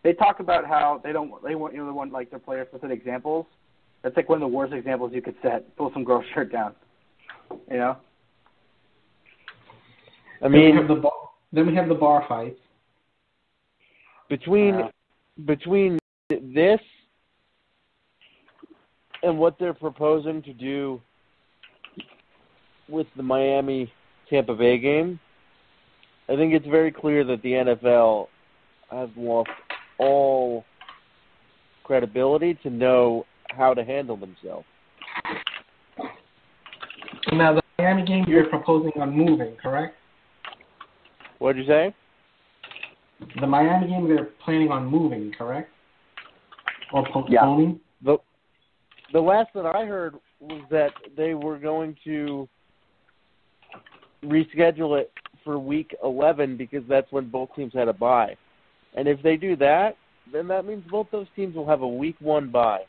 they talk about how they want like their players to set examples. That's like one of the worst examples you could set. Pull some girl's shirt down. You know. I mean, then we have the bar fights. Between this and what they're proposing to do with the Miami-Tampa Bay game, I think it's very clear that the NFL has lost all credibility to know how to handle themselves. Now, the Miami game you're proposing on moving, correct? What did you say? The Miami game they're planning on moving, correct? Or postponing? Yeah. The last that I heard was that they were going to reschedule it for Week 11 because that's when both teams had a bye. And if they do that, then that means both those teams will have a Week 1 bye.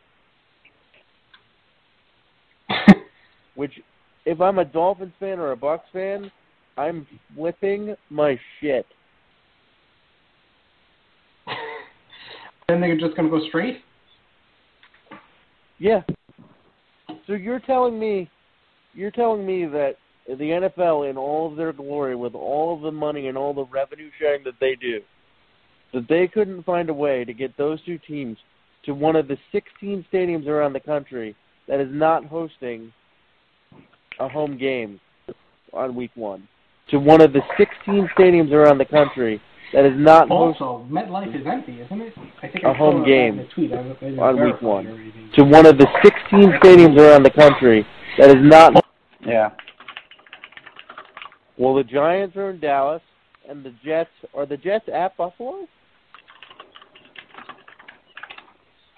Which, if I'm a Dolphins fan or a Bucs fan, I'm flipping my shit. Then they're just going to go straight? Yeah. So you're telling me that the NFL, in all of their glory, with all of the money and all the revenue sharing that they do, that they couldn't find a way to get those two teams to one of the 16 stadiums around the country that is not hosting a home game on Week 1. To one of the 16 stadiums around the country that is not also, MetLife is empty, isn't it? I think a home game on Week 1. Everything. To one of the 16 stadiums around the country that is not... Yeah. Well, the Giants are in Dallas, and the Jets... Are the Jets at Buffalo?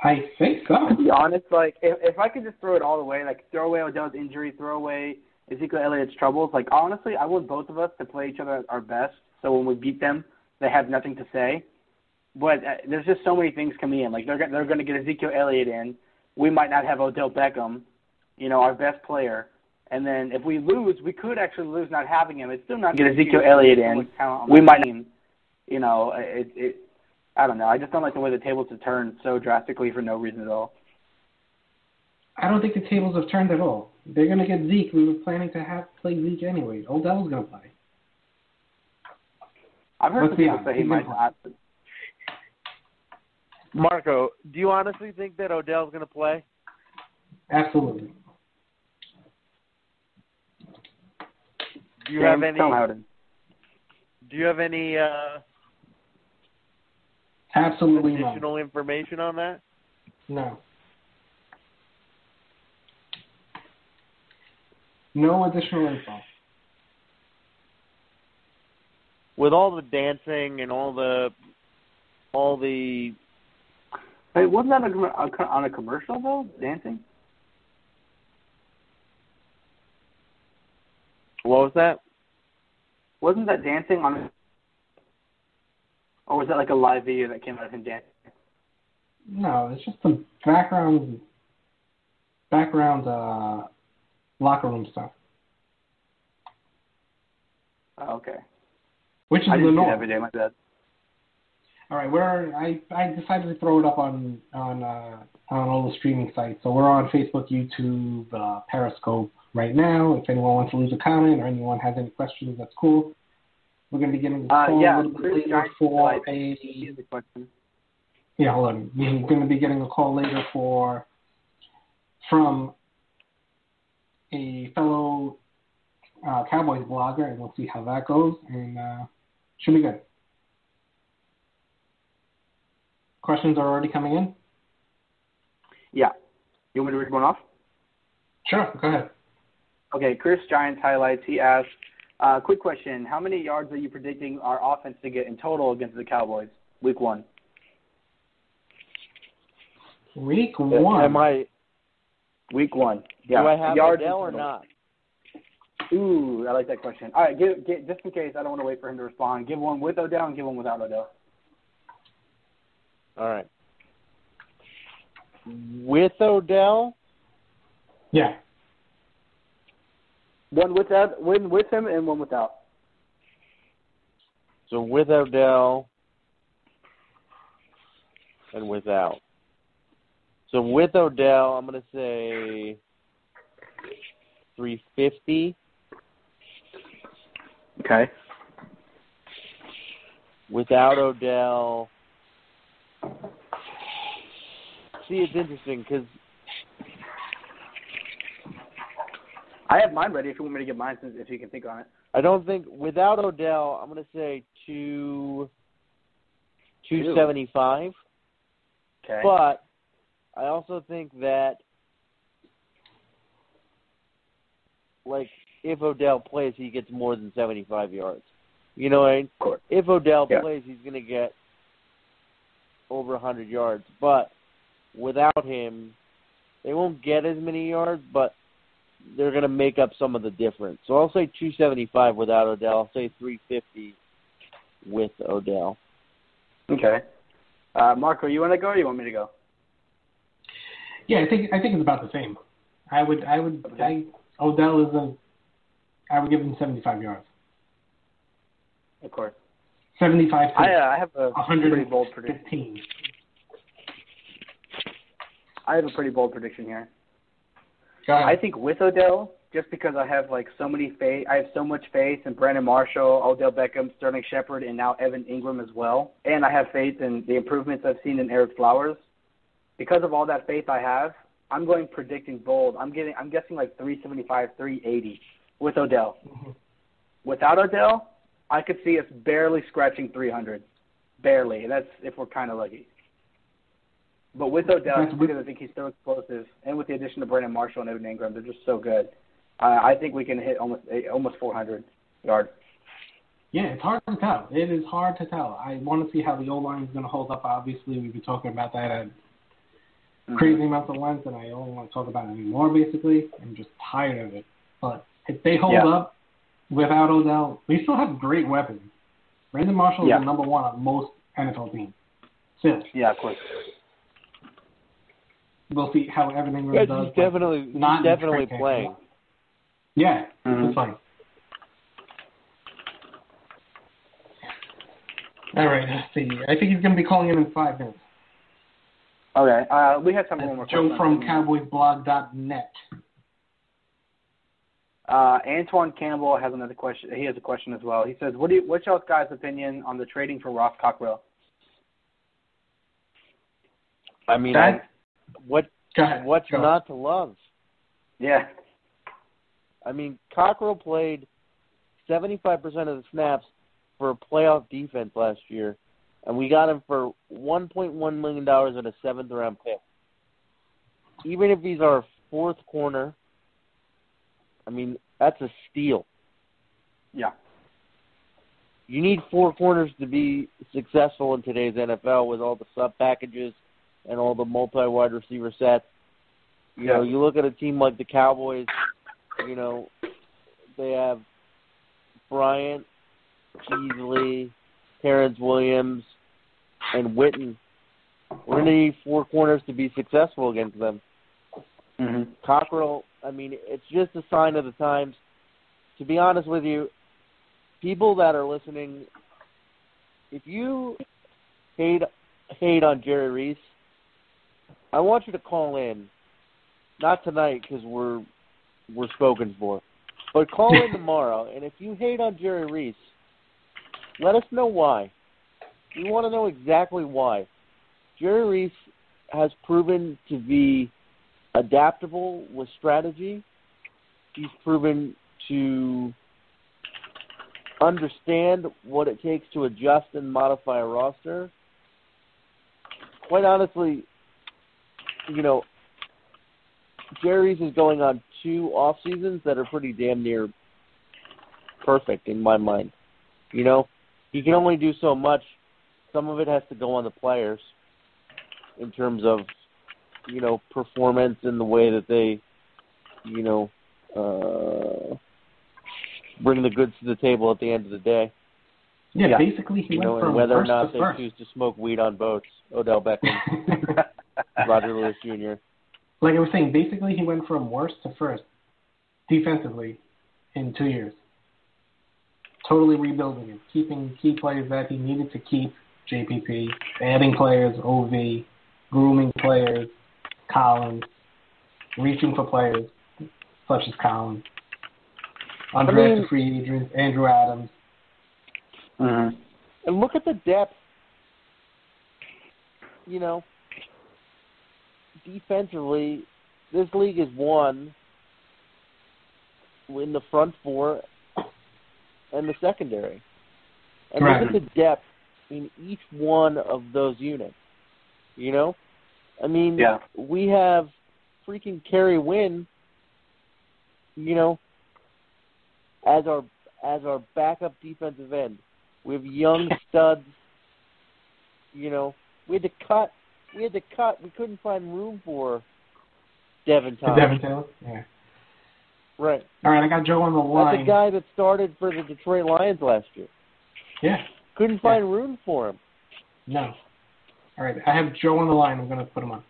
I think so. To be honest, like, if I could just throw it all away, like, throw away Odell's injury, throw away Ezekiel Elliott's troubles, like, honestly, I want both of us to play each other at our best, so when we beat them, they have nothing to say. But there's just so many things coming in. Like, they're going to get Ezekiel Elliott in. We might not have Odell Beckham, you know, our best player. And then if we lose, we could actually lose not having him. It's still not get Ezekiel Elliott in. We might, you know, I don't know. I just don't like the way the tables have turned so drastically for no reason at all. I don't think the tables have turned at all. They're going to get Zeke. We were planning to play Zeke anyway. Odell's going to play. I've heard some people say he might not. Marco, do you honestly think that Odell's going to play? Absolutely. Do you have any? Do you have any? Absolutely additional information on that? No. No additional info. With all the dancing and all the. Hey, wasn't that on a commercial though? Dancing. What was that? Wasn't that dancing on? Or was that like a live video that came out of him dancing? No, it's just the background locker room stuff. Oh, okay. Which is I the didn't see norm. that video, my bad. All right, I decided to throw it up on all the streaming sites. So we're on Facebook, YouTube, Periscope right now. If anyone wants to leave a comment or anyone has any questions, that's cool. We're going to be getting a call a little bit later for a... Yeah, hold on. We're going to be getting a call later from a fellow Cowboys blogger, and we'll see how that goes, and should be good. Questions are already coming in? Yeah. You want me to read one off? Sure, go ahead. Okay, Chris Giants highlights. He asked, quick question. How many yards are you predicting our offense to get in total against the Cowboys, Week 1? Week 1? Week 1. Yeah. Do I have yards Odell or not? Ooh, I like that question. All right, just in case, I don't want to wait for him to respond. Give one with Odell and give one without Odell. All right. With Odell? Yeah. One with him and one without. So with Odell, and without. So with Odell, I'm going to say 350. Okay. Without Odell, see, it's interesting because I have mine ready if you want me to get mine, if you can think on it. I don't think without Odell, I'm going to say 275. Okay. But I also think that, like, if Odell plays, he gets more than 75 yards. You know what I mean? If Odell plays, he's going to get over 100 yards. But without him, they won't get as many yards, but they're going to make up some of the difference. So I'll say 275 without Odell. I'll say 350 with Odell. Okay. Marco, you want to go or you want me to go? Yeah, I think it's about the same. I would give him 75 yards. Of course. 75 to I have a pretty bold 115. prediction. I have a pretty bold prediction here. Go ahead. I think with Odell, just because I have so much faith in Brandon Marshall, Odell Beckham, Sterling Shepard, and now Evan Ingram as well. And I have faith in the improvements I've seen in Eric Flowers. Because of all that faith I have, I'm going predicting bold. I'm guessing 375, 380 with Odell. Mm-hmm. Without Odell, I could see us barely scratching 300. Barely. That's if we're kind of lucky. But with Odell, because I think he's so explosive, and with the addition of Brandon Marshall and Evan Ingram, they're just so good. I think we can hit almost 400 yards. Yeah, it's hard to tell. It is hard to tell. I want to see how the O-line is going to hold up. Obviously, we've been talking about that at crazy amounts of length, and I don't want to talk about it anymore, basically. I'm just tired of it. But if they hold up without Odell, they still have great weapons. Brandon Marshall is the number one on most NFL teams. Still. Yeah, of course. We'll see how Evan Ingram does. He's definitely playing. Yeah, it's fine. All right, let's see. I think he's going to be calling in 5 minutes. Okay, we have one more question. Joe from CowboysBlog.net. Antoine Campbell has another question. He has a question as well. He says, what's y'all's guys' opinion on the trading for Ross Cockrell? I mean, what's not to love? Yeah. I mean, Cockrell played 75% of the snaps for a playoff defense last year, and we got him for $1.1 million and a 7th-round pick. Even if he's our 4th corner, I mean, that's a steal. Yeah. You need 4 corners to be successful in today's NFL with all the sub-packages and all the multi-wide receiver sets. You know, you look at a team like the Cowboys, you know, they have Bryant, Beasley, Terrence Williams, and Witten. We're going to need 4 corners to be successful against them. Mm-hmm. Cockrell, I mean, it's just a sign of the times. To be honest with you, people that are listening, if you hate on Jerry Reese, I want you to call in. Not tonight because we're spoken for. But call in tomorrow, and if you hate on Jerry Reese, let us know why. We want to know exactly why. Jerry Reese has proven to be adaptable with strategy. He's proven to understand what it takes to adjust and modify a roster. Quite honestly, you know, Jerry's is going on 2 off seasons that are pretty damn near perfect in my mind. You know, he can only do so much. Some of it has to go on the players in terms of, you know, performance and the way that they, you know, bring the goods to the table at the end of the day. Yeah, basically he went from whether or worst not to they first. choose to smoke weed on boats. Odell Beckham, Roger Lewis Jr. Like I was saying, basically he went from worst to first defensively in 2 years. Totally rebuilding it, keeping key players that he needed to keep, JPP, adding players, OV, grooming players, Collins, reaching for players such as Collins, undrafted free agents, Andrew Adams. And look at the depth. You know, defensively, this league is won in the front four and the secondary. And look at the depth in each one of those units. You know? I mean, we have freaking Kerry Wynn, you know, as our backup defensive end. We have young studs, you know. We had to cut. We couldn't find room for Devin Thomas. Devin Taylor? Yeah. Right. All right, I got Joe on the line. That's a guy that started for the Detroit Lions last year. Yeah. Couldn't find room for him. No. All right, I have Joe on the line. I'm going to put him on.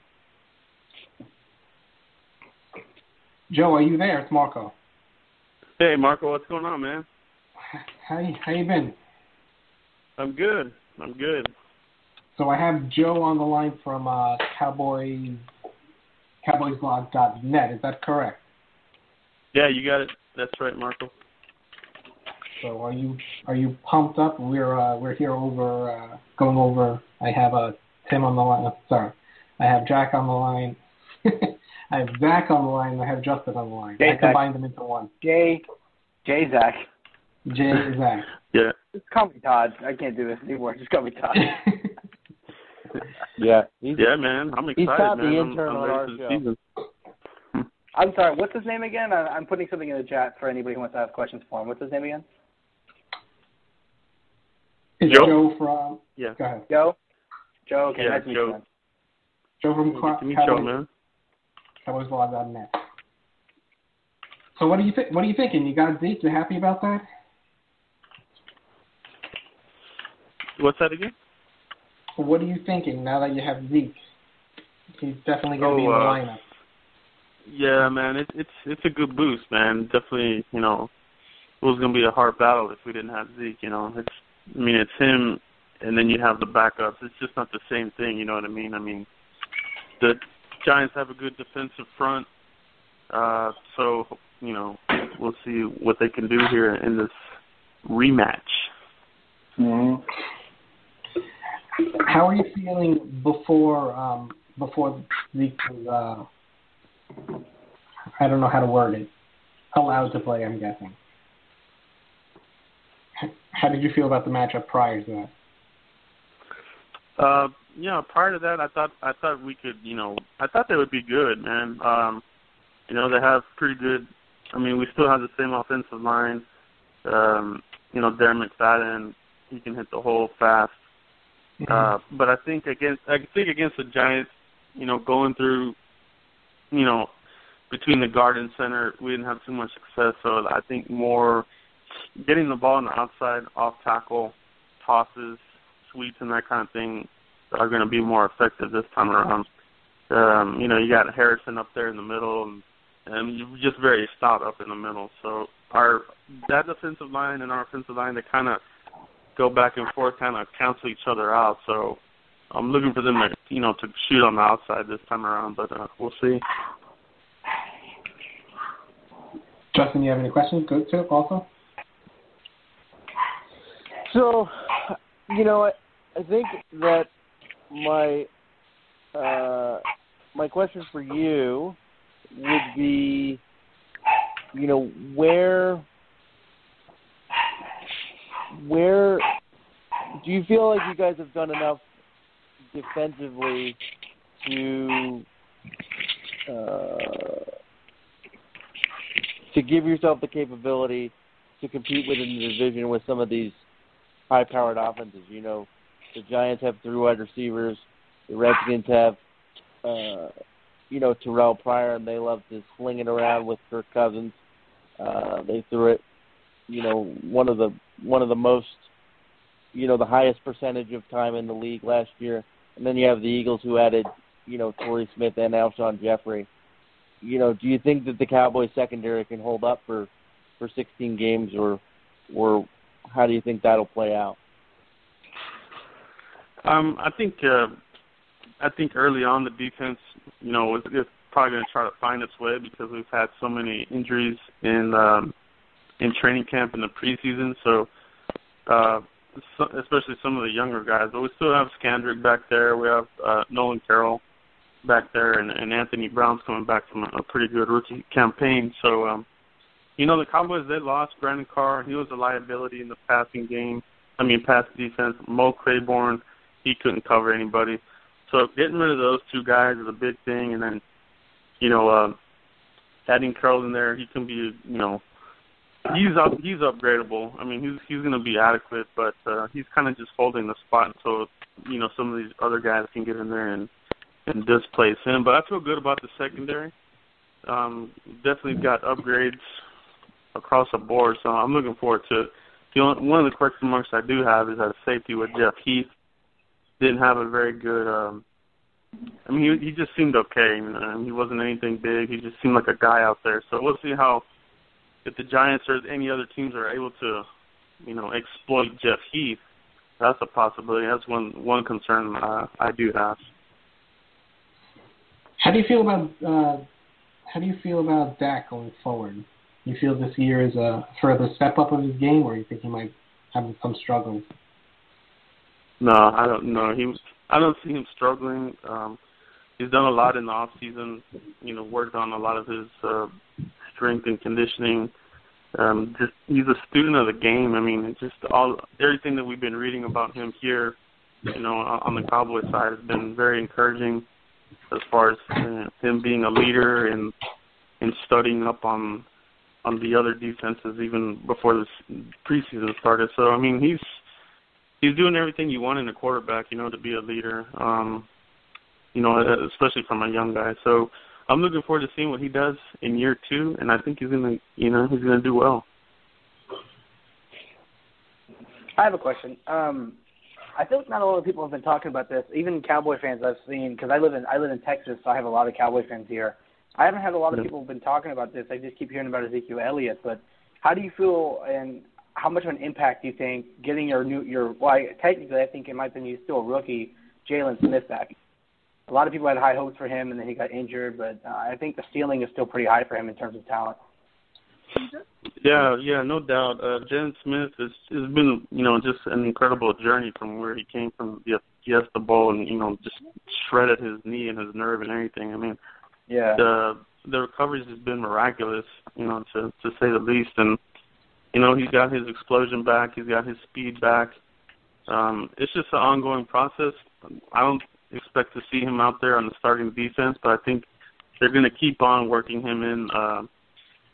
Joe, are you there? It's Marco. Hey, Marco, what's going on, man? How you been? I'm good. So I have Joe on the line from CowboysBlog.net. Is that correct? Yeah, you got it. That's right, Marco. So are you pumped up? We're here going over. I have Tim on the line. Sorry, I have Jack on the line. I have Zach on the line. And I have Justin on the line. I combined them into one. Jay Zach. Zach. Yeah. Just call me Todd. I can't do this anymore. Just call me Todd. Yeah, man. I'm excited, he's Todd, man. The intern I'm on ready our for the show. season. I'm sorry. What's his name again? I'm putting something in the chat for anybody who wants to have questions for him. What's his name again? It's Joe from. Yeah. Go ahead. Joe. Okay. Yeah, Nice to meet you, man. Joe from CowboysBlog.net. So what do you think? What are you thinking? You got Zeke? You happy about that? What's that again? What are you thinking now that you have Zeke? He's definitely going to be in the lineup. Yeah, man, it's a good boost, man. Definitely, you know, it was going to be a hard battle if we didn't have Zeke. You know, it's him, and then you have the backups. It's just not the same thing. You know what I mean? I mean, the Giants have a good defensive front, so you know, we'll see what they can do here in this rematch. Mm-hmm. How are you feeling before Zeke was, I don't know how to word it, allowed to play, I'm guessing? How did you feel about the matchup prior to that? Prior to that, I thought we could, you know, I thought they would be good, man. You know, they have pretty good. I mean, we still have the same offensive line. You know, Darren McFadden, he can hit the hole fast. Mm-hmm. But I think against the Giants, you know, going through, you know, between the guard and center, we didn't have too much success. So I think more getting the ball on the outside, off tackle, tosses, sweeps, and that kind of thing are going to be more effective this time around. You know, you got Harrison up there in the middle, and you're just very stout up in the middle. So that defensive line and our offensive line, they kind of go back and forth, kind of cancel each other out. So I'm looking for them to, you know, to shoot on the outside this time around, but we'll see. Justin, you have any questions? Good too, also. So, you know, I think that my question for you would be, you know, where do you feel like you guys have done enough defensively to give yourself the capability to compete within the division with some of these high-powered offenses? You know, the Giants have 3 wide receivers. The Redskins have, you know, Terrell Pryor, and they love to sling it around with Kirk Cousins. They threw it, you know, one of the most, you know, the highest percentage of time in the league last year. And then you have the Eagles, who added, you know, Torrey Smith and Alshon Jeffrey. You know, do you think that the Cowboys secondary can hold up for 16 games, or how do you think that'll play out? I think early on the defense, is probably going to try to find its way because we've had so many injuries in training camp in the preseason. So, especially some of the younger guys, but we still have Skandrick back there. We have Nolan Carroll back there, and Anthony Brown's coming back from a pretty good rookie campaign. So, the Cowboys, they lost Brandon Carr. He was a liability in the pass defense. Mo Claiborne, he couldn't cover anybody. So getting rid of those two guys is a big thing. And then, adding Carroll in there, he can be, he's upgradable. I mean, he's going to be adequate, but he's kind of just holding the spot until, some of these other guys can get in there and displace him. But I feel good about the secondary. Definitely got upgrades across the board, so I'm looking forward to it. One of the question marks I do have is at safety with Jeff Heath. Didn't have a very good he just seemed okay. He wasn't anything big. He just seemed like a guy out there. So we'll see if the Giants or any other teams are able to, exploit Jeff Heath. That's a possibility. That's one concern I do have. How do you feel about Dak going forward? You feel this year is a further step up of his game, or you think he might have some struggles? No, I don't know. I don't see him struggling. He's done a lot in the off season. Worked on a lot of his strength and conditioning. He's a student of the game. I mean, it's just everything that we've been reading about him here, on the Cowboys side has been very encouraging as far as him being a leader and studying up on the other defenses even before this preseason started. So, I mean, he's doing everything you want in a quarterback, to be a leader, especially from a young guy. So I'm looking forward to seeing what he does in year 2, and I think he's going to do well. I have a question. I feel like not a lot of people have been talking about this, even Cowboy fans I've seen, because I live in Texas, so I have a lot of Cowboy fans here. I haven't had a lot of people have been talking about this. I just keep hearing about Ezekiel Elliott. But how do you feel, and how much of an impact do you think getting technically I think in my opinion he's still a rookie, Jalen Smith back? A lot of people had high hopes for him, and then he got injured. But I think the ceiling is still pretty high for him in terms of talent. Yeah, no doubt. Jalen Smith has been, just an incredible journey from where he came from the Fiesta Bowl and, just shredded his knee and his nerve and everything. I mean, yeah, the recovery has been miraculous, to say the least. And, he's got his explosion back. He's got his speed back. It's just an ongoing process. I don't expect to see him out there on the starting defense, but I think they're going to keep on working him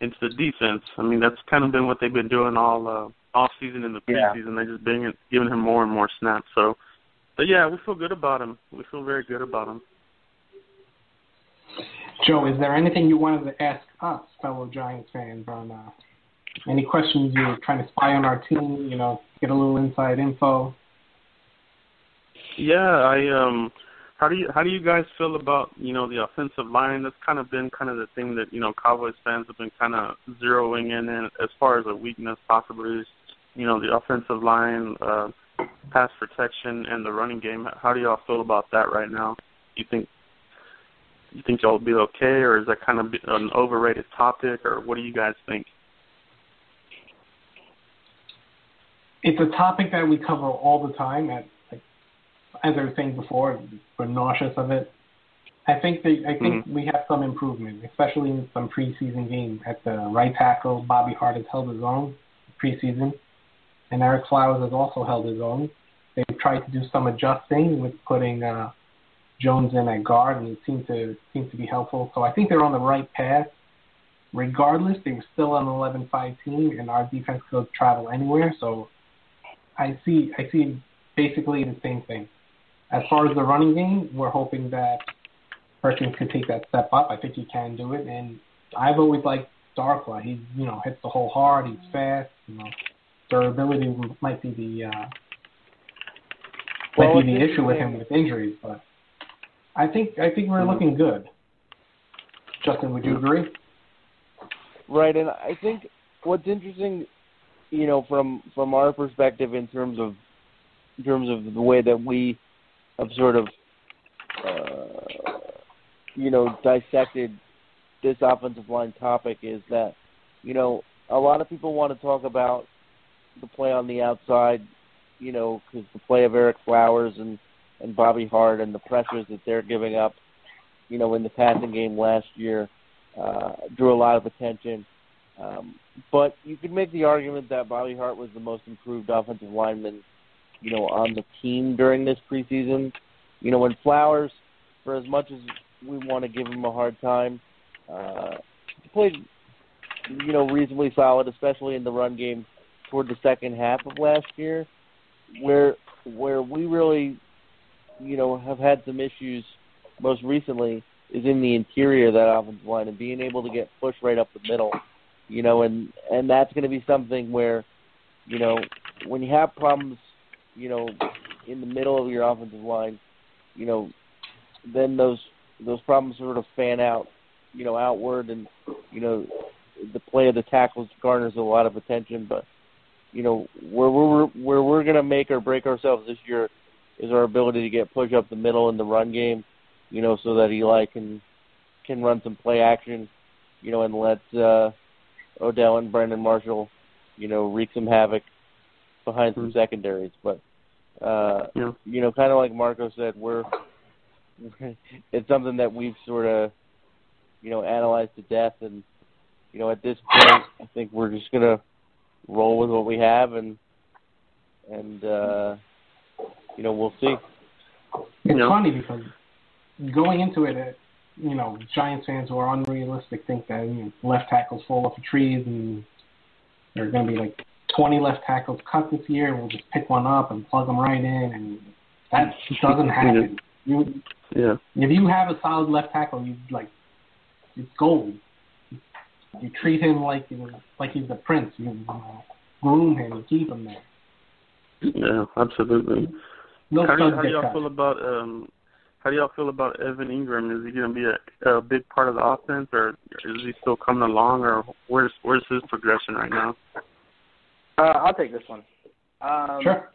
into the defense. I mean, that's kind of been what they've been doing all off season and the preseason. They're just giving him more and more snaps. So, but yeah, we feel good about him. We feel very good about him. Joe, is there anything you wanted to ask us, fellow Giants fans, on any questions you're trying to spy on our team? Get a little inside info. Yeah, How do you guys feel about, the offensive line? That's kind of been the thing that, Cowboys fans have been kind of zeroing in as far as a weakness possibly is, the offensive line, pass protection, and the running game. How do y'all feel about that right now? You think y'all will be okay, or is that kind of an overrated topic, or what do you guys think? It's a topic that we cover all the time. As I was saying before, we're nauseous of it. I think we have some improvement, especially in some preseason games. At the right tackle, Bobby Hart has held his own preseason, and Eric Flowers has also held his own. They've tried to do some adjusting with putting Jones in at guard, and it seemed to be helpful. So I think they're on the right path. Regardless, they were still an 11-5 team, and our defense could travel anywhere. So I see basically the same thing. As far as the running game, we're hoping that Perkins could take that step up. I think he can do it, and I've always liked Darkwa. He hits the hole hard. He's fast. Durability might be the issue with him with injuries, but I think we're looking good. Justin, would you agree? Right, and I think what's interesting, from our perspective in terms of the way that we sort of dissected this offensive line topic is that, a lot of people want to talk about the play on the outside, because the play of Eric Flowers and Bobby Hart and the pressures that they're giving up, in the passing game last year drew a lot of attention. But you could make the argument that Bobby Hart was the most improved offensive lineman, on the team during this preseason. When Flowers, for as much as we want to give him a hard time, he played, reasonably solid, especially in the run game toward the second half of last year, where we really, have had some issues most recently is in the interior of that offensive line and being able to get pushed right up the middle, and that's going to be something where, when you have problems, in the middle of your offensive line, then those problems sort of fan out, outward, and, the play of the tackles garners a lot of attention. But, where we're going to make or break ourselves this year is our ability to get pushed up the middle in the run game, so that Eli can run some play action, and let Odell and Brandon Marshall, wreak some havoc behind some secondaries. But, kind of like Marco said, it's something that we've sort of, analyzed to death. And, at this point, I think we're just going to roll with what we have and we'll see. It's funny because going into it, Giants fans who are unrealistic think that left tackles fall off the trees and there are going to be like 20 left tackles cut this year. We'll just pick one up and plug them right in, and that doesn't happen. If you have a solid left tackle, it's gold. You treat him like he's the prince. You groom him and keep him there. Yeah, absolutely. How do y'all feel about Evan Ingram? Is he going to be a big part of the offense, or is he still coming along, or where's his progression right now? I'll take this one. Sure.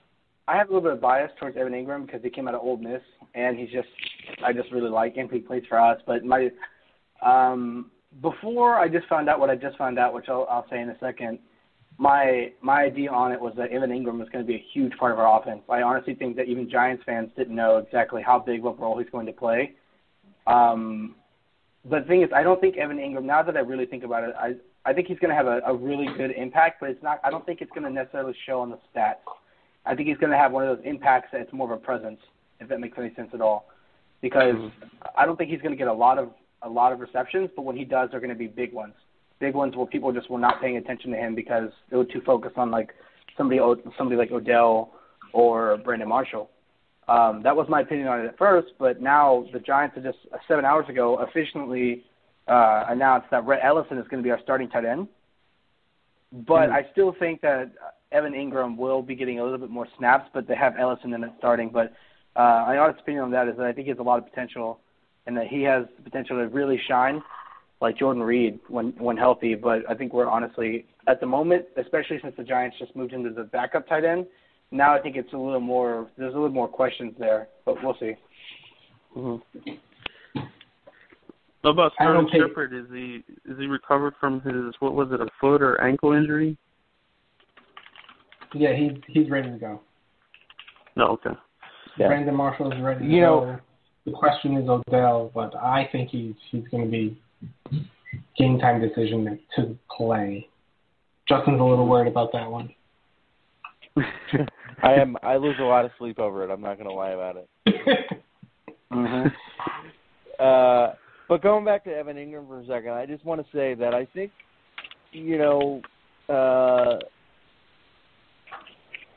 I have a little bit of bias towards Evan Ingram because he came out of Ole Miss, and I just really like him. He plays for us. But before I just found out what I just found out, which I'll say in a second, my idea on it was that Evan Ingram was going to be a huge part of our offense. I honestly think that even Giants fans didn't know exactly how big of a role he's going to play. But the thing is, I don't think Evan Ingram, now that I really think about it, I think he's going to have a really good impact, but I don't think it's going to necessarily show on the stats. I think he's going to have one of those impacts that it's more of a presence, if that makes any sense at all. Because I don't think he's going to get a lot of receptions, but when he does, they're going to be big ones. Big ones where people just were not paying attention to him because they were too focused on somebody like Odell or Brandon Marshall. That was my opinion on it at first, but now the Giants have just 7 hours ago officially announced that Rhett Ellison is going to be our starting tight end. But I still think that Evan Ingram will be getting a little bit more snaps, but they have Ellison in it starting. But my honest opinion on that is that I think he has a lot of potential and that he has the potential to really shine like Jordan Reed when healthy. But I think we're honestly, at the moment, especially since the Giants just moved into the backup tight end, now I think it's there's a little more questions there, but we'll see. What about Sterling Shepard? Is he recovered from his, what was it, a foot or ankle injury? Yeah, he's ready to go. No, okay. Yeah. Brandon Marshall is ready to go. The question is Odell, but I think he's going to be game time decision to play. Justin's a little worried about that one. I lose a lot of sleep over it. I'm not going to lie about it. But going back to Evan Ingram for a second, I just want to say that I think,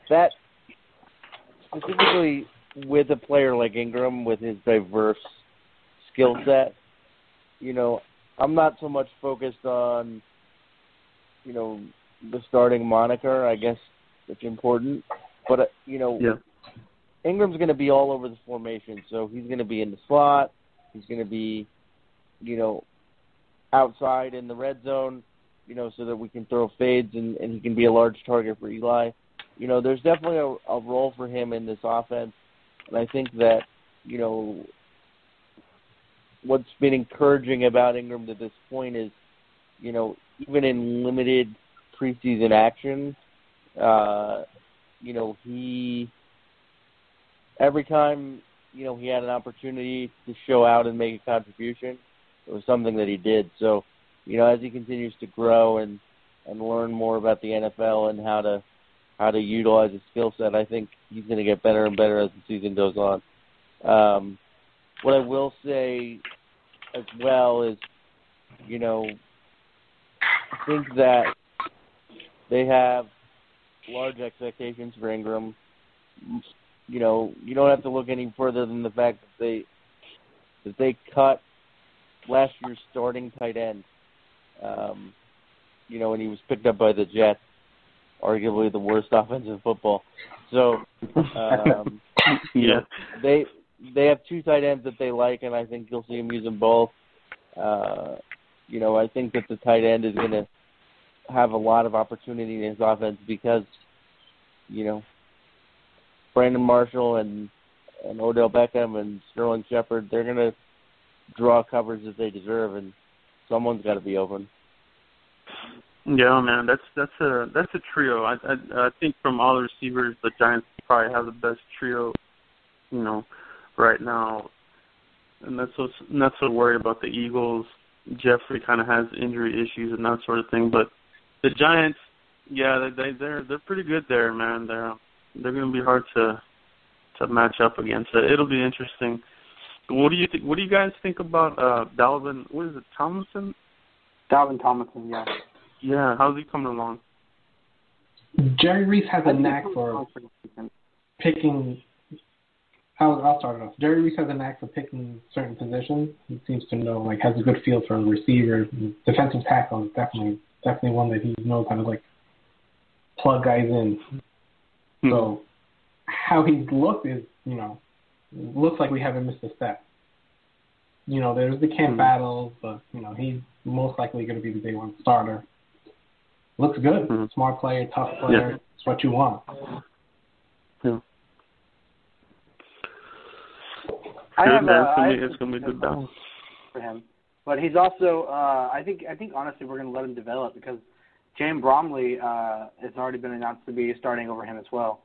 that specifically with a player like Ingram, with his diverse skill set, I'm not so much focused on, the starting moniker. I guess it's important. But, Ingram's going to be all over the formation. So he's going to be in the slot. He's going to be, outside in the red zone, so that we can throw fades and he can be a large target for Eli. There's definitely a role for him in this offense. And I think that, what's been encouraging about Ingram to this point is, even in limited preseason action, he every time, he had an opportunity to show out and make a contribution, it was something that he did. So, as he continues to grow and learn more about the NFL and how to utilize his skill set, I think he's going to get better and better as the season goes on. What I will say as well is, I think that they have large expectations for Ingram. You don't have to look any further than the fact that they cut last year's starting tight end. When he was picked up by the Jets, arguably the worst offense in football. So, they have two tight ends that they like, and I think you'll see them use them both. I think that the tight end is going to have a lot of opportunity in his offense because, Brandon Marshall and Odell Beckham and Sterling Shepard, they're going to draw coverage that they deserve, and someone's got to be open. Yeah, man, that's a trio. I think from all the receivers, the Giants probably have the best trio, right now. And not so worried about the Eagles. Jeffrey kind of has injury issues and that sort of thing, but the Giants, yeah, they're pretty good there, man. They're going to be hard to match up against. It'll be interesting. What do you think? What do you guys think about Dalvin? What is it, Tomlinson? Dalvin Tomlinson, yeah. Yeah, how's he coming along? Jerry Reese has a knack for picking. I'll start it off. Jerry Reese has a knack for picking certain positions. He seems to know, has a good feel for a receiver. Defensive tackle is definitely one that he knows how to plug guys in. Mm-hmm. So how he's looked is, looks like we haven't missed a step. There's the camp battles, but he's most likely going to be the day one starter. Looks good. Mm-hmm. Smart player, tough player. Yeah. It's what you want. Yeah. It's going to be a good balance for him. But he's also, I think honestly we're going to let him develop because James Bromley has already been announced to be starting over him as well.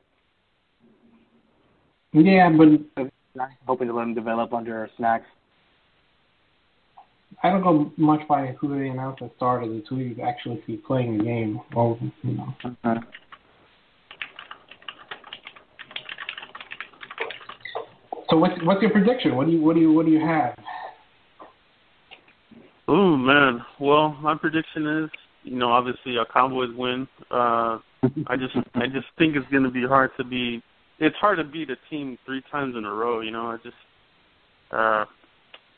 Yeah, but I'm hoping to let him develop under Snacks. I don't go much by who they announce as starters until you actually see playing the game. Or, Okay. So what's your prediction? What do you have? Oh man, well my prediction is, obviously our Cowboys win. I just think it's going to be hard to beat. It's hard to beat a team 3 times in a row.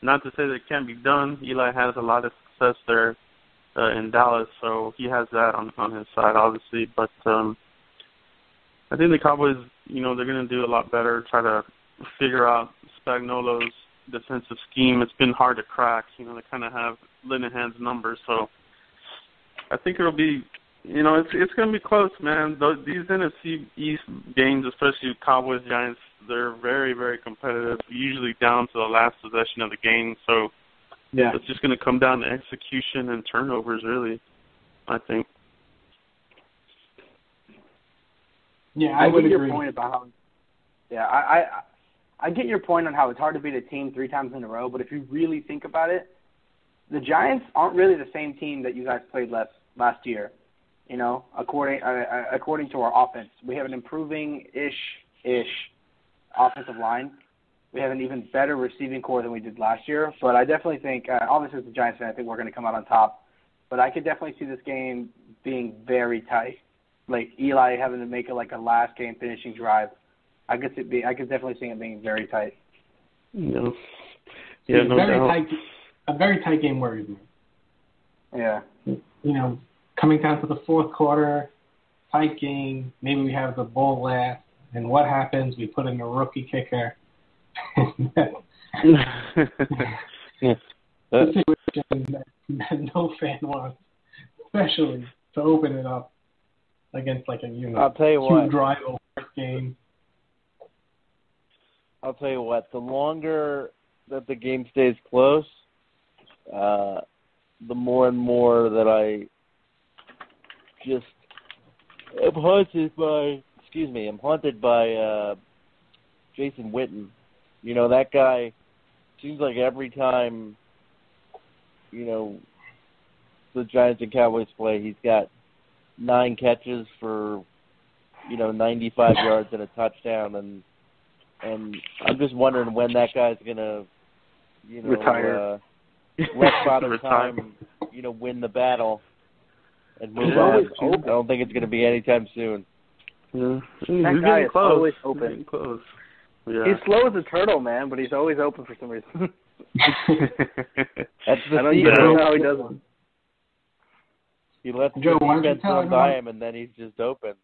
Not to say that it can't be done. Eli has a lot of success there in Dallas, so he has that on his side, obviously. But I think the Cowboys, they're going to do a lot better, try to figure out Spagnuolo's defensive scheme. It's been hard to crack. They kind of have Linehan's number, so I think it'll be, it's going to be close, man. These NFC East games, especially Cowboys, Giants, they're very, very competitive, usually down to the last possession of the game. So yeah, it's just going to come down to execution and turnovers, really, I think. Yeah, I would get agree. Your point about how, yeah, I get your point on how it's hard to beat a team 3 times in a row, but if you really think about it, the Giants aren't really the same team that you guys played last year. According to our offense, we have an improving-ish offensive line. We have an even better receiving core than we did last year. But I definitely think, obviously as a Giants fan, I think we're going to come out on top. But I could definitely see this game being very tight. Like Eli having to make it like a last game finishing drive. I could definitely see it being very tight. No. Yeah, no doubt. A very tight game worries me. Yeah. Coming down to the fourth quarter, tight game, maybe we have the ball last, and what happens? We put in a rookie kicker. The situation that no fan wants, especially to open it up against I'll tell you what. drive over first game. I'll tell you what, the longer that the game stays close, the more and more that I just am haunted by Jason Witten. You know, that guy seems like every time, you know, the Giants and Cowboys play, he's got 9 catches for, 95 yards and a touchdown, and I'm just wondering when that guy's gonna, retire. Let Father Time, win the battle and move on. I don't think it's gonna be anytime soon. Yeah. That guy is close. always open. Close. Yeah. He's slow as a turtle, man, but he's always open for some reason. That's the I don't secret. know how he does it. He lets Joe, the defense run by him, and then he's just open.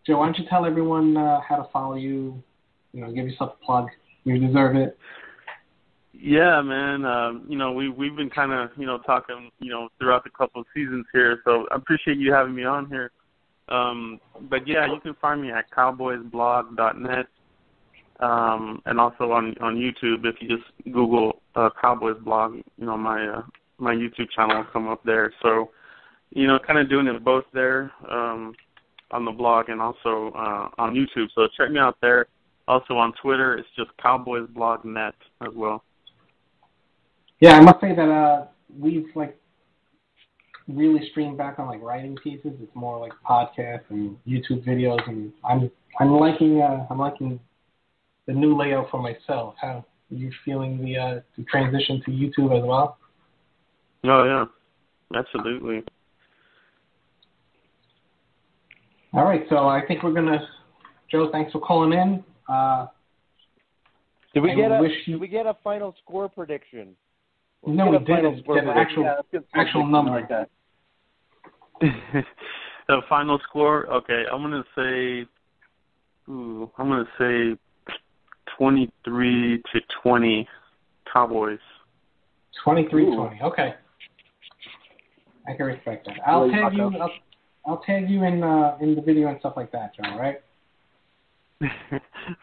Joe, why don't you tell everyone how to follow you? Give yourself a plug. You deserve it. Yeah, man. We've been kind of talking throughout the couple of seasons here, so I appreciate you having me on here. But yeah, you can find me at cowboysblog.net, and also on YouTube. If you just Google Cowboys Blog, my YouTube channel will come up there. So, kind of doing it both there on the blog and also on YouTube. So check me out there. Also on Twitter, it's just cowboysblog.net as well. Yeah, I must say that we've really streamed back on writing pieces. It's more like podcasts and YouTube videos, and I'm liking the new layout for myself. How are you feeling the transition to YouTube as well? Oh yeah, absolutely. All right, so I think we're gonna. Joe, thanks for calling in. Did we get a final score prediction? No, we didn't get an actual number. Like that. The final score? Okay, I'm gonna say 23-20 Cowboys. 23-20. Okay. I can respect that. I'll tag you in the video and stuff like that, John. All right.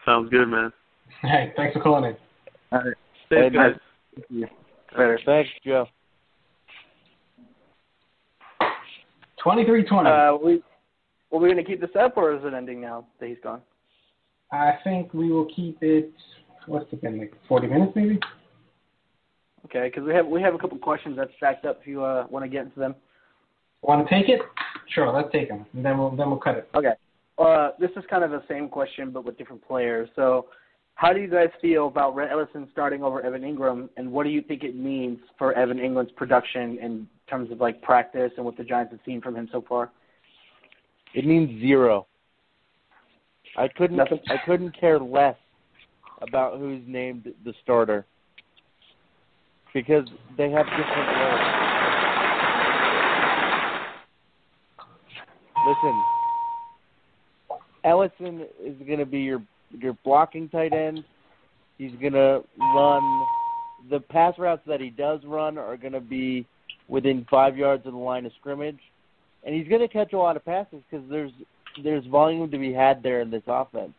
Sounds good, man. Hey, thanks for calling in. All right. Stay good. Thank you. Later. Thanks, Joe. 23-20. Were we going to keep this up, or is it ending now that he's gone? I think we will keep it. What's it been, 40 minutes maybe? Okay, because we have a couple questions that's stacked up. If you want to get into them. Want to take it? Sure, let's take them, and then we'll cut it. Okay. This is kind of the same question, but with different players. So, how do you guys feel about Rhett Ellison starting over Evan Ingram, and what do you think it means for Evan Ingram's production in terms of practice and what the Giants have seen from him so far? It means 0. I couldn't care less about who's named the starter because they have different roles. Listen, Ellison is going to be your blocking tight end. He's going to run – the pass routes that he does run are going to be within 5 yards of the line of scrimmage. And he's going to catch a lot of passes because there's volume to be had there in this offense.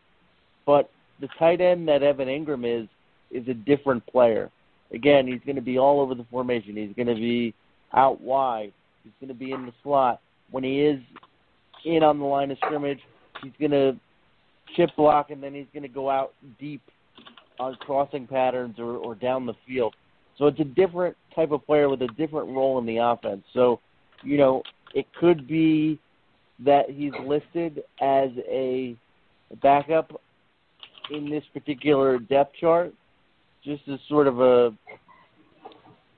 But the tight end that Evan Ingram is a different player. Again, he's going to be all over the formation. He's going to be out wide. He's going to be in the slot. When he is in on the line of scrimmage, he's going to chip block, and then he's going to go out deep on crossing patterns or down the field. So it's a different type of player with a different role in the offense. So, it could be that he's listed as a backup in this particular depth chart, just as sort of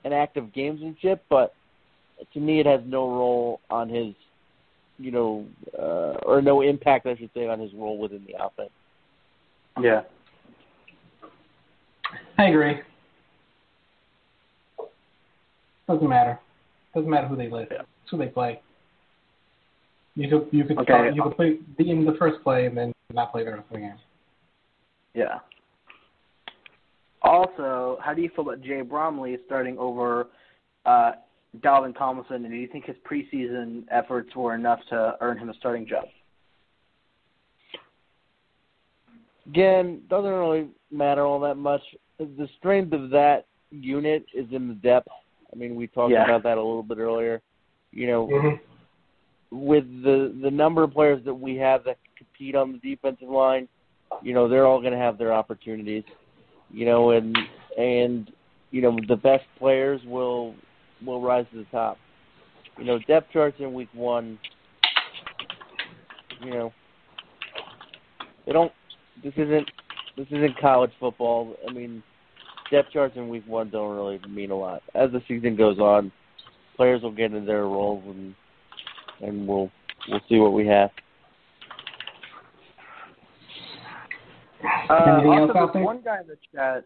an act of gamesmanship, but to me it has no role on his, or no impact, I should say, on his role within the offense. Yeah. I agree. Doesn't matter. Doesn't matter who they list. Yeah. It's who they play. You could be in the first play and then not play the rest of the game. Yeah. Also, how do you feel about Jay Bromley starting over Dalvin Tomlinson, and do you think his preseason efforts were enough to earn him a starting job? Again, doesn't really matter all that much. The strength of that unit is in the depth. I mean, we talked about that a little bit earlier. You know, with the number of players that we have that compete on the defensive line, you know, they're all going to have their opportunities. You know, and you know, the best players will rise to the top. You know, depth charts in week 1, you know, they don't. This isn't college football. I mean, depth charts in week 1 don't really mean a lot. As the season goes on, players will get into their roles, and we'll see what we have. Also, there's one guy in the chat.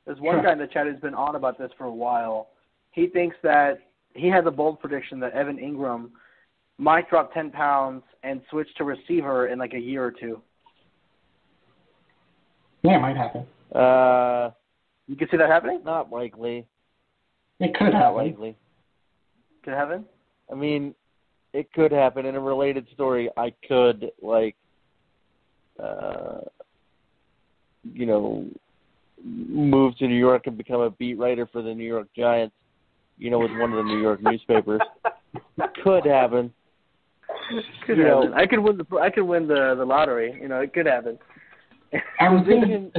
There's one guy in the chat who's been on about this for a while. He thinks that he has a bold prediction that Evan Ingram might drop 10 pounds and switch to receiver in like a year or 2. Yeah, it might happen. You can see that happening? Not likely. It could happen. Not likely. Could happen? I mean, it could happen. In a related story, I could, like, you know, move to New York and become a beat writer for the New York Giants, you know, with one of the New York newspapers. Could happen. Could happen. I could win the lottery. You know, it could happen. I was thinking,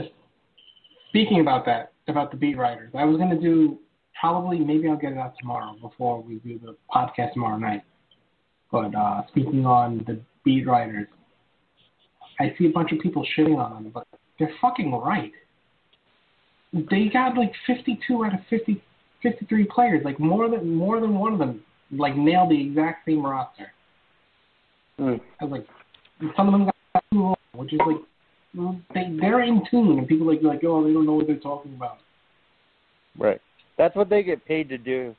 speaking about that, about the beat writers, I was going to do, maybe I'll get it out tomorrow before we do the podcast tomorrow night. But speaking on the beat writers, I see a bunch of people shitting on them, but they're fucking right. They got like 52 out of 53 players, like more than one of them, like nailed the exact same roster. I was like, some of them got 2 wrong, which is like, they're in tune, and people like, oh, they don't know what they're talking about. Right. That's what they get paid to do.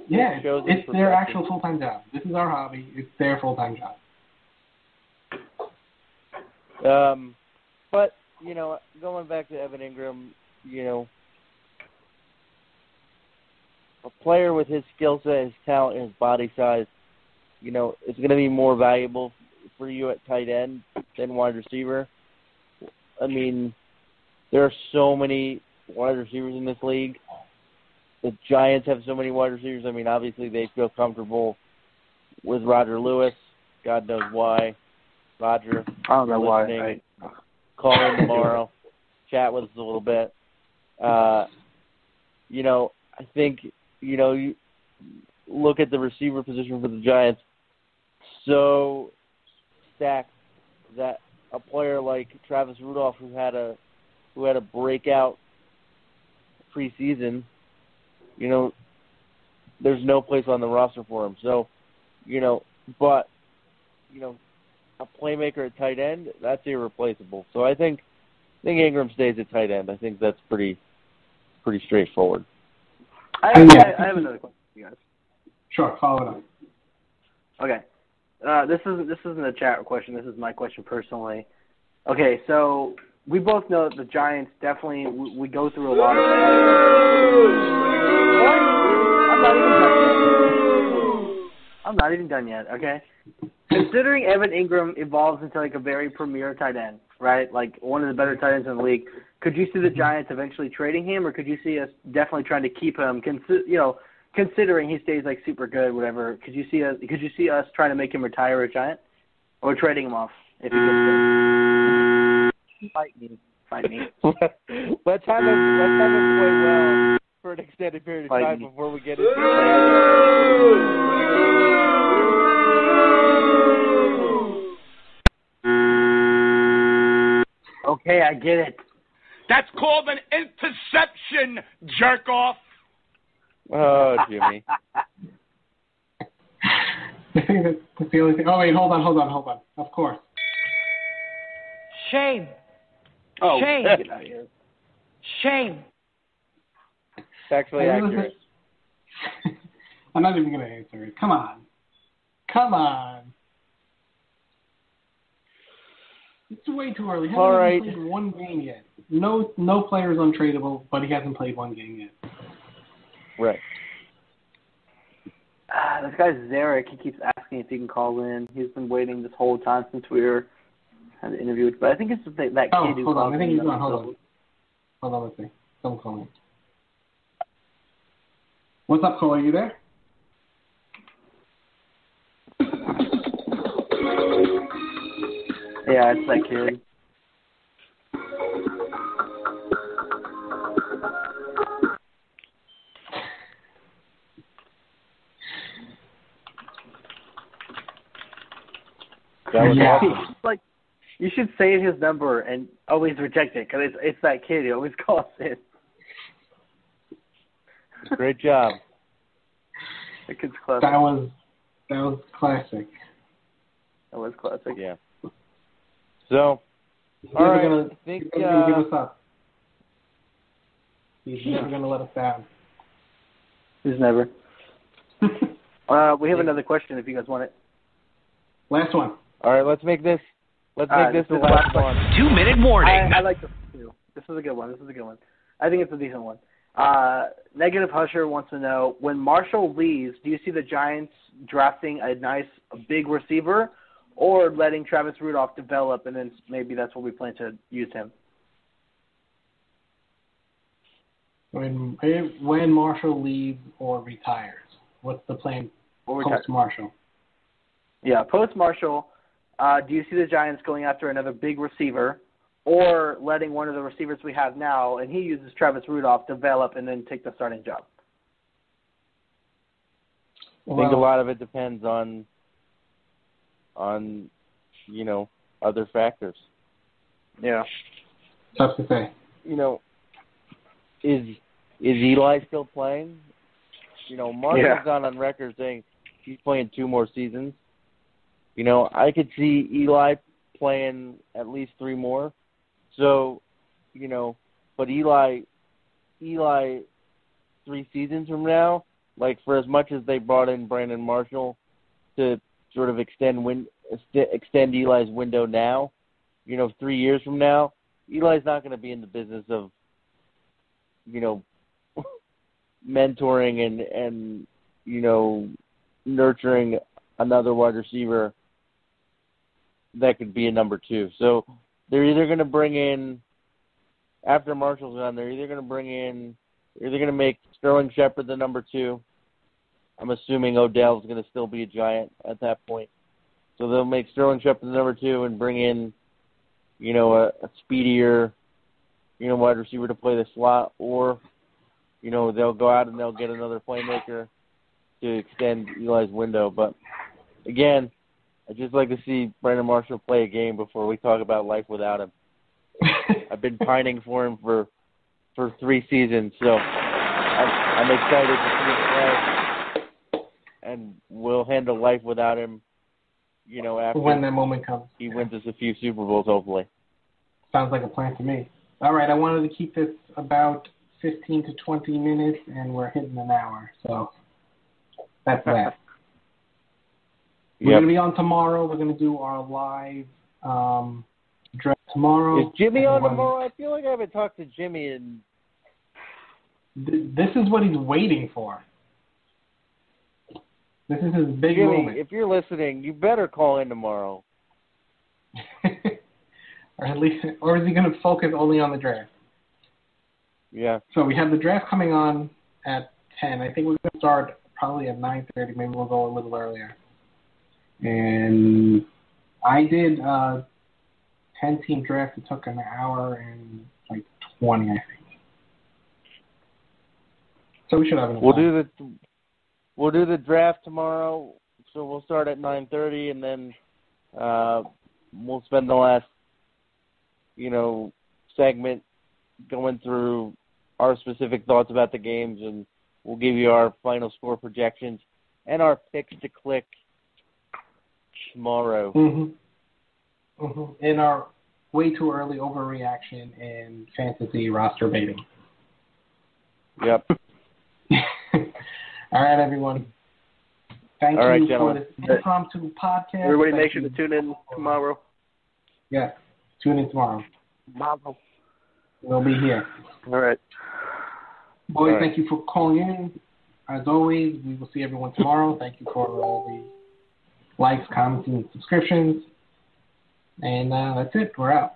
Yeah, it's their actual full-time job. This is our hobby. It's their full-time job. But, you know, going back to Evan Ingram, you know, a player with his skill set, his talent, and his body size, you know, is going to be more valuable for you at tight end than wide receiver. I mean, there are so many wide receivers in this league. The Giants have so many wide receivers. I mean, obviously they feel comfortable with Roger Lewis. God knows why. Roger, I don't know why. Call in tomorrow. Chat with us a little bit. You know, I think, you know, you look at the receiver position for the Giants, so stacked that a player like Travis Rudolph, who had a breakout preseason, you know, there's no place on the roster for him. So, you know, but, you know, a playmaker at tight end, that's irreplaceable. So I think Ingram stays at tight end. I think that's pretty straightforward. I have another question for you guys. Sure, follow it up. Okay. This isn't a chat question. This is my question personally. Okay, so we both know that the Giants definitely we go through a lot of I'm not even done yet. Okay. Considering Evan Ingram evolves into like a very premier tight end, right? Like one of the better tight ends in the league. Could you see the Giants eventually trading him, or could you see us definitely trying to keep him? Considering he stays like super good, whatever. Could you see us trying to make him retire a Giant, or trading him off if he gets good? Fight me. Let's have him play well for an extended period of time before we get into it. Okay, I get it. That's called an interception, jerk off. Oh, Jimmy. That's the only thing. Oh, wait, hold on. Of course. Shame. Oh, shame. Get out of here. Shame. It's actually accurate. I'm not even going to answer it. Come on. It's way too early. He hasn't played one game yet. No player's untradeable, but he hasn't played one game yet. Right. This guy Zarek, he keeps asking if he can call in. He's been waiting this whole time since we were had an interview with, but I think it's that kid who hold on. I think he's called on. Hold on, let's see. Someone call me. What's up, Cole? Are you there? Yeah, it's that kid. Yeah. Like, you should save his number and always reject it, because it's that kid. He always calls it. Great job. That kid's classic. That was classic. That was classic. Yeah. So, all right. I think he's never gonna give us up. He's never gonna let us down. He's never. We have another question if you guys want it. Last one. All right, let's make this the last one. 2-minute warning. I like this too. This is a good one. I think it's a decent one. Negative Husher wants to know, when Marshall leaves, do you see the Giants drafting a nice big receiver or letting Travis Rudolph develop, and then maybe that's what we plan to use him? When Marshall leaves or retires, what's the plan post-Marshall? Yeah, post-Marshall, do you see the Giants going after another big receiver or letting one of the receivers we have now, and he uses Travis Rudolph, develop, and then take the starting job? I think a lot of it depends on other factors. Yeah. Tough to say. Is Eli still playing? Marshall's gone on record saying he's playing 2 more seasons. I could see Eli playing at least 3 more. So, but Eli 3 seasons from now, like, for as much as they brought in Brandon Marshall to sort of extend Eli's window now, 3 years from now, Eli's not going to be in the business of, mentoring and nurturing another wide receiver that could be a number 2. So they're either going to bring in, after Marshall's gone, they're either going to make Sterling Shepard the number 2. I'm assuming Odell's going to still be a Giant at that point. So they'll make Sterling Shepard the number 2 and bring in, a speedier, wide receiver to play the slot, or, they'll go out and they'll get another playmaker to extend Eli's window. But again, I'd just like to see Brandon Marshall play a game before we talk about life without him. I've been pining for him for 3 seasons, so I'm excited to see him play, and we'll handle life without him, after when that moment comes. He wins us a few Super Bowls, hopefully. Sounds like a plan to me. All right, I wanted to keep this about 15 to 20 minutes, and we're hitting an hour, so that's that. We're going to be on tomorrow. We're going to do our live draft tomorrow. Is Jimmy on tomorrow? I feel like I haven't talked to Jimmy in... This is what he's waiting for. This is his big Jimmy, moment. if you're listening, you better call in tomorrow. or is he going to focus only on the draft? Yeah. So we have the draft coming on at 10. I think we're going to start probably at 9:30. Maybe we'll go a little earlier. And I did a 10-team draft. It took an hour and 20, I think. So we should have enough time. We'll do the draft tomorrow. So we'll start at 9:30, and then we'll spend the last, segment going through our specific thoughts about the games, and we'll give you our final score projections and our picks to click tomorrow. Mm-hmm. Mm-hmm. In our way too early overreaction and fantasy roster baiting. Yep. All right, everyone. Thank you for this impromptu podcast. Everybody make sure to tune in tomorrow. Yeah, tune in tomorrow. Tomorrow. We'll be here. All right. Boys, thank you for calling in. As always, we will see everyone tomorrow. Thank you for all the likes, comments, and subscriptions. And that's it. We're out.